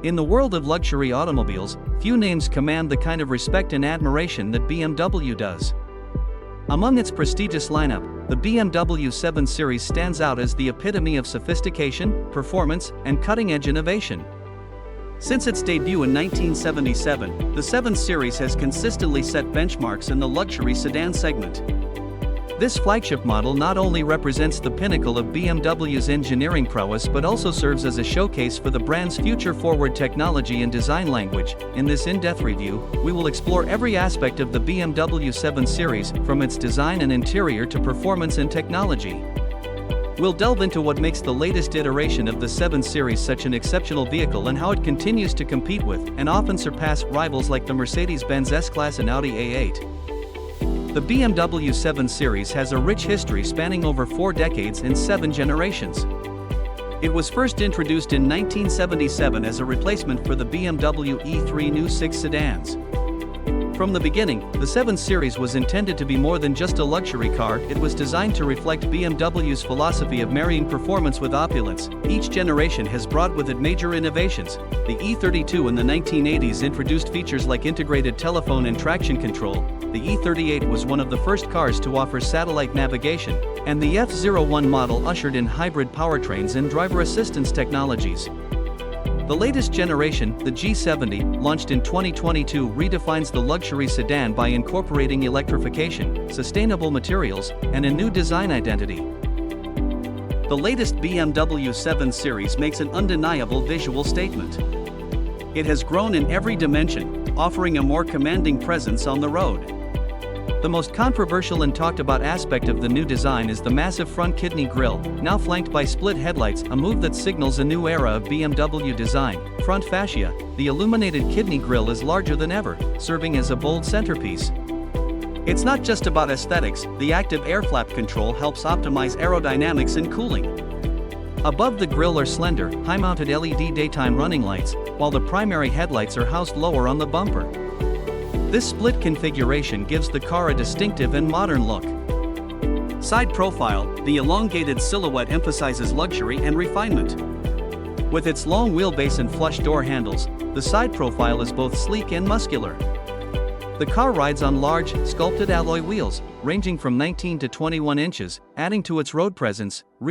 In the world of luxury automobiles, few names command the kind of respect and admiration that BMW does. Among its prestigious lineup, the BMW 7 Series stands out as the epitome of sophistication, performance, and cutting-edge innovation. Since its debut in 1977, the 7 Series has consistently set benchmarks in the luxury sedan segment. This flagship model not only represents the pinnacle of BMW's engineering prowess but also serves as a showcase for the brand's future-forward technology and design language. In this in-depth review, we will explore every aspect of the BMW 7 Series, from its design and interior to performance and technology. We'll delve into what makes the latest iteration of the 7 Series such an exceptional vehicle and how it continues to compete with, and often surpass, rivals like the Mercedes-Benz S-Class and Audi A8. The BMW 7 Series has a rich history spanning over 4 decades and 7 generations. It was first introduced in 1977 as a replacement for the BMW E3 New 6 sedans. From the beginning, the 7 Series was intended to be more than just a luxury car. It was designed to reflect BMW's philosophy of marrying performance with opulence. Each generation has brought with it major innovations. The E32 in the 1980s introduced features like integrated telephone and traction control. The E38 was one of the first cars to offer satellite navigation, and the F01 model ushered in hybrid powertrains and driver assistance technologies. The latest generation, the G70, launched in 2022, redefines the luxury sedan by incorporating electrification, sustainable materials, and a new design identity. The latest BMW 7 Series makes an undeniable visual statement. It has grown in every dimension, offering a more commanding presence on the road. The most controversial and talked about aspect of the new design is the massive front kidney grille, now flanked by split headlights, a move that signals a new era of BMW design. Front fascia, the illuminated kidney grille is larger than ever, serving as a bold centerpiece. It's not just about aesthetics, the active air flap control helps optimize aerodynamics and cooling. Above the grille are slender, high-mounted LED daytime running lights, while the primary headlights are housed lower on the bumper. This split configuration gives the car a distinctive and modern look. Side profile, the elongated silhouette emphasizes luxury and refinement. With its long wheelbase and flush door handles, the side profile is both sleek and muscular. The car rides on large, sculpted alloy wheels, ranging from 19 to 21 inches, adding to its road presence. Rear